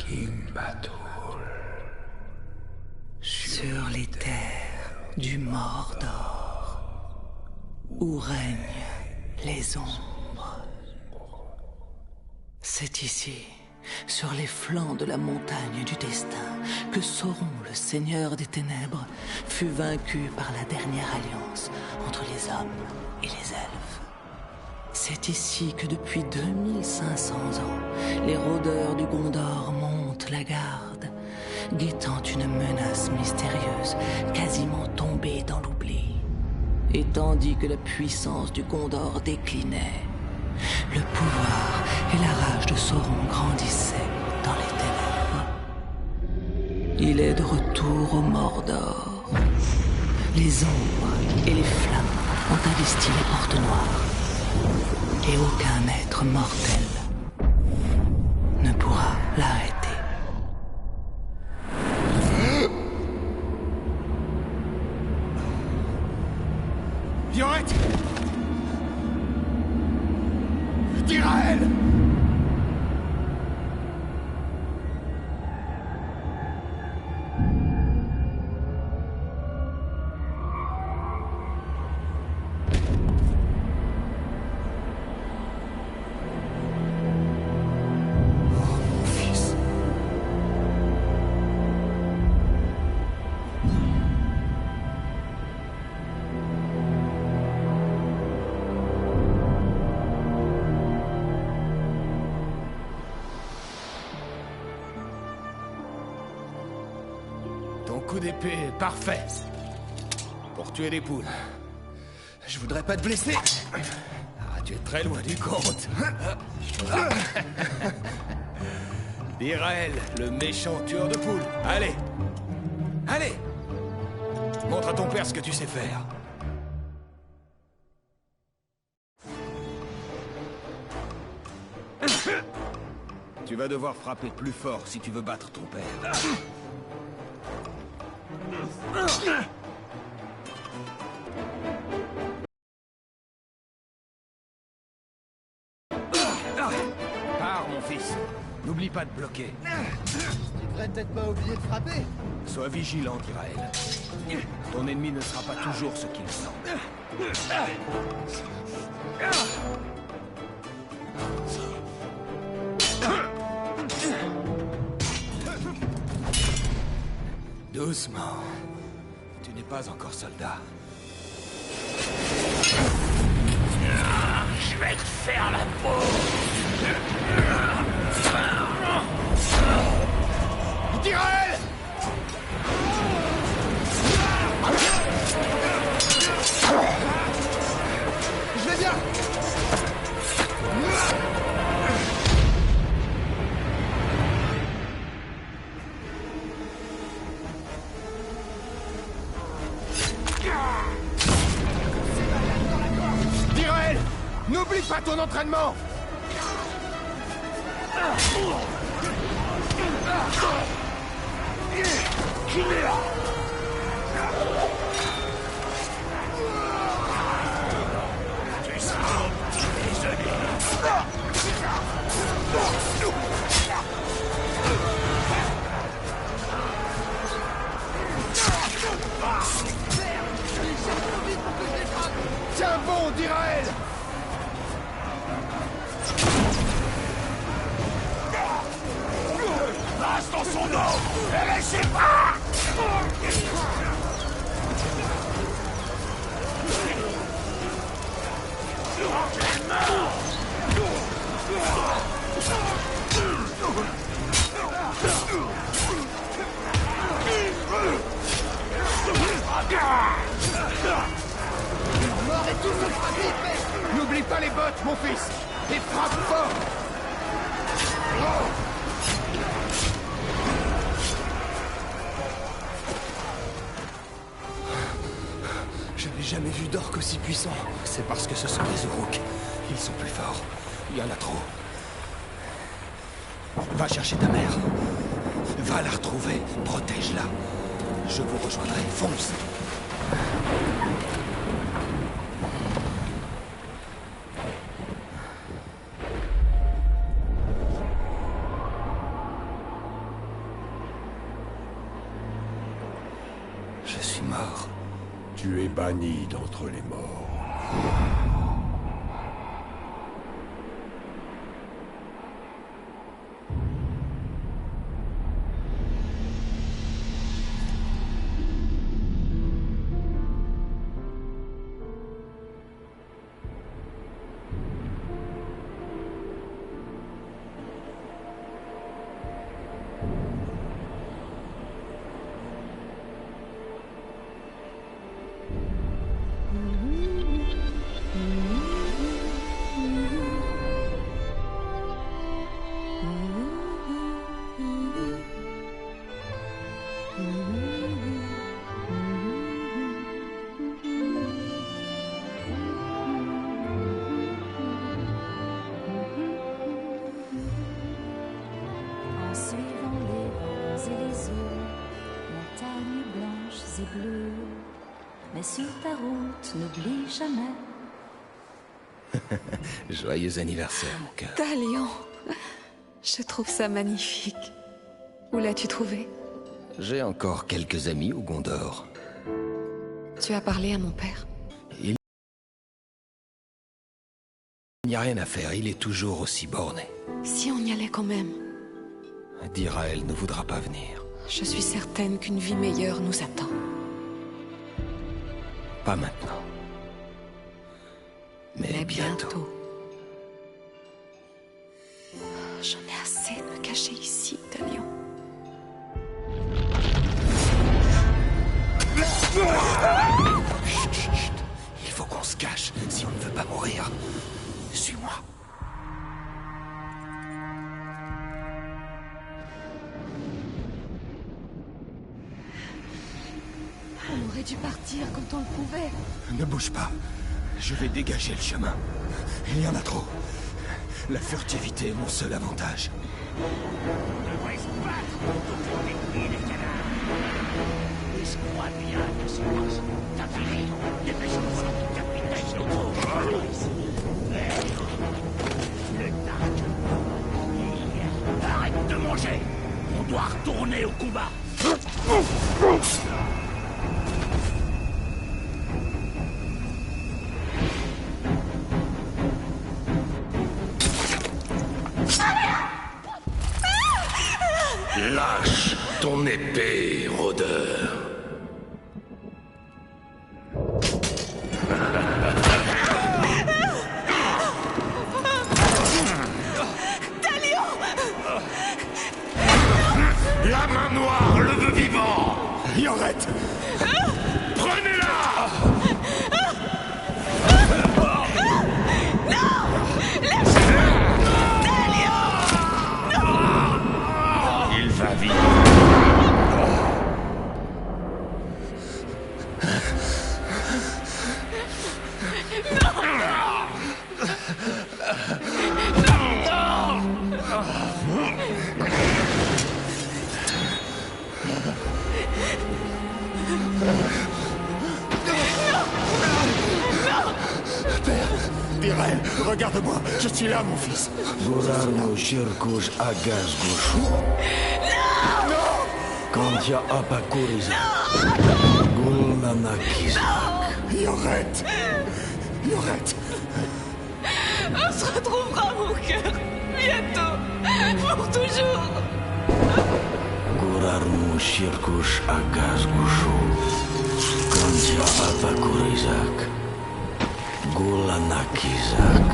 Imbatul. Sur les terres du Mordor, où règnent les ombres. C'est ici, sur les flancs de la montagne du destin, que Sauron, le seigneur des ténèbres, fut vaincu par la dernière alliance entre les hommes et les elfes. C'est ici que depuis 2500 ans, les rôdeurs du Gondor montent la garde, guettant une menace mystérieuse, quasiment tombée dans l'oubli. Et tandis que la puissance du Gondor déclinait, le pouvoir et la rage de Sauron grandissaient dans les ténèbres. Il est de retour au Mordor. Les ombres et les flammes ont investi les portes noires. Et aucun être mortel ne pourra l'arrêter. Violette! Dirael! Coup d'épée parfait pour tuer des poules. Je voudrais pas te blesser. Ah, tu es très loin du compte. Dirael, le méchant tueur de poules. Allez, allez, montre à ton père ce que tu sais faire. Tu vas devoir frapper plus fort si tu veux battre ton père. Pars, mon fils. N'oublie pas de bloquer. Tu devrais peut-être pas oublier de frapper. Sois vigilant, Dirael. Ton ennemi ne sera pas toujours ce qu'il semble. Doucement. Tu n'es pas encore soldat. Je vais te faire la peau. Dirael! Je vais bien! Dirael! N'oublie pas ton entraînement! Tu seras mon petit déjeuner. Tiens bon, Dirael! Passe dans son dos et laissez pas. Mort et tout ce sera vite fait. N'oublie pas les bottes, mon fils! Et frappe fort! Je n'ai jamais vu d'orques aussi puissants. C'est parce que ce sont les Uruk. Ils sont plus forts. Il y en a trop. Va chercher ta mère. Va la retrouver. Protège-la. Je vous rejoindrai. Fonce. Je suis mort. Tu es banni d'entre les morts. En suivant les vents et les eaux, montagnes blanches et bleues. Mais sur ta route, n'oublie jamais. Joyeux anniversaire, mon cœur. Talion, je trouve ça magnifique. Où l'as-tu trouvé? J'ai encore quelques amis au Gondor. Tu as parlé à mon père? Il n'y a rien à faire, il est toujours aussi borné. Si on y allait quand même. Dirael ne voudra pas venir. Je suis certaine qu'une vie meilleure nous attend. Pas maintenant. Mais bientôt. J'en ai assez de me cacher ici, Talion. Chut, chut, chut. Il faut qu'on se cache si on ne veut pas mourir. Suis-moi. On aurait dû partir quand on le pouvait. Ne bouge pas. Je vais dégager le chemin. Il y en a trop. La furtivité est mon seul avantage. On devrait se battre contre les des canards. Ils se croient bien que c'est parce que t'as parlé. Dépêche-toi, capitaine Lobo. Le targue. Arrête de manger. On doit retourner au combat. Lâche ton épée, rôdeur. La main noire le veut vivant. Yorette! Prenez-la. Il va vivre. Dirael, regarde-moi, je suis là, mon fils. Gurarno Shirkush Agas Gushu. Kantya Apakuriza. Gulnanakizak. Yorette! Yorette! On se retrouvera, mon cœur. Bientôt. Pour toujours. Gurarno Shirkush Agas Gushu. Kantya Apakurizak. Gulnanakizak.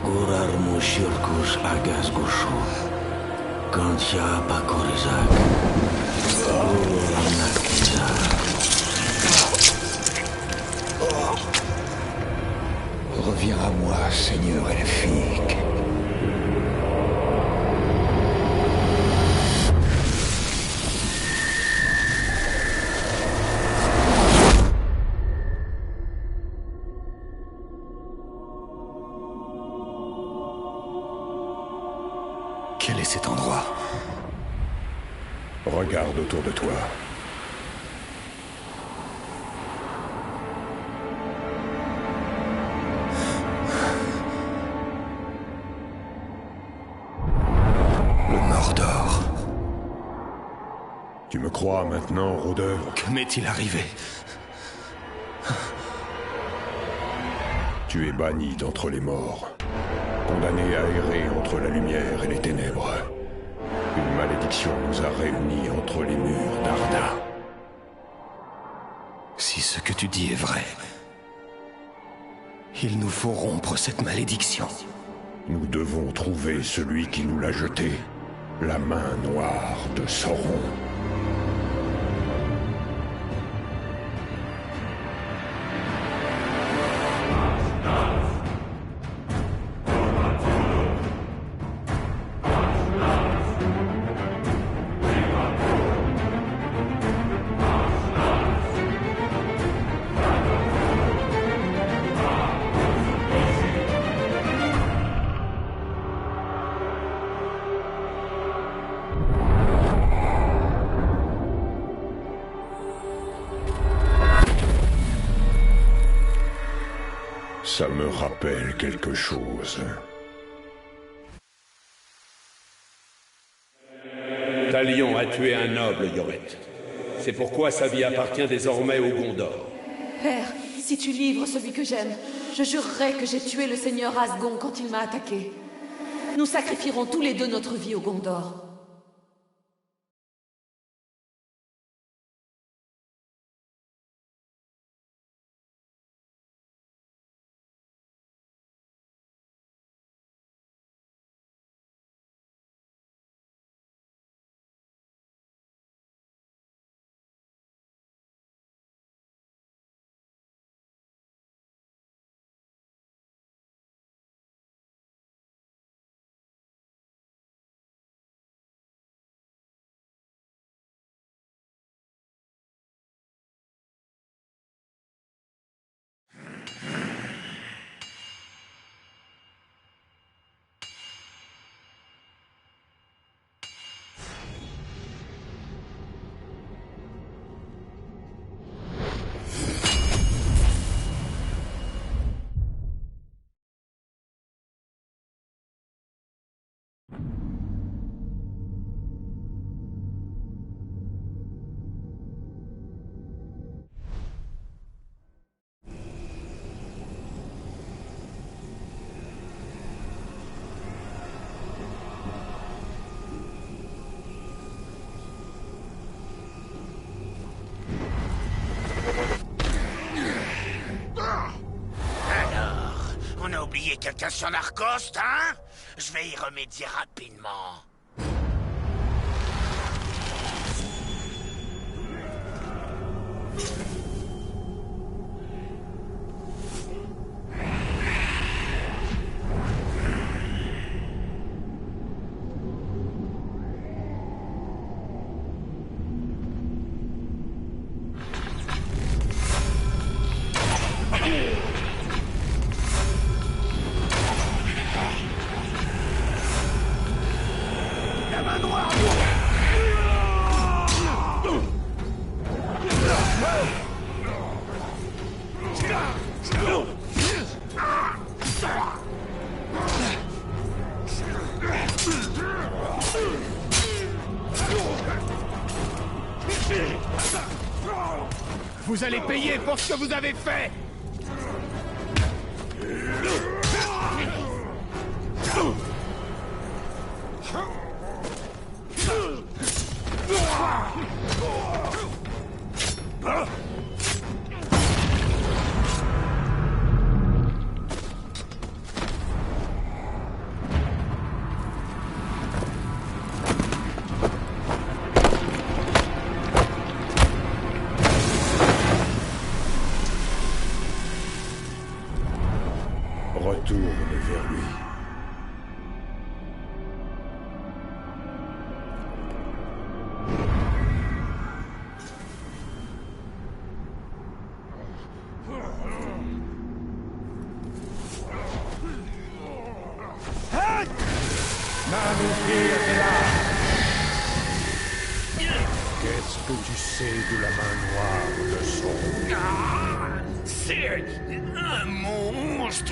Gurarno Shirkush Agas Gushu. Kantya Apakurizak. Gulnanakizak. Reviens à moi, Seigneur elfique. Quel est cet endroit? Regarde autour de toi. Le Mordor. Tu me crois maintenant, rôdeur? Que m'est-il arrivé? Tu es banni d'entre les morts, condamné à errer entre la lumière et les ténèbres. Une malédiction nous a réunis entre les murs d'Arda. Si ce que tu dis est vrai, il nous faut rompre cette malédiction. Nous devons trouver celui qui nous l'a jeté, la main noire de Sauron. Ça me rappelle quelque chose. Talion a tué un noble, Yoret. C'est pourquoi sa vie appartient désormais au Gondor. Père, si tu livres celui que j'aime, je jurerai que j'ai tué le seigneur Asgon quand il m'a attaqué. Nous sacrifierons tous les deux notre vie au Gondor. On a oublié quelqu'un sur Narcoste, hein? Je vais y remédier rapidement. Vous allez payer pour ce que vous avez fait! Retourne vers lui. Qu'est-ce que tu sais de la main noire de Sauron? C'est un monstre!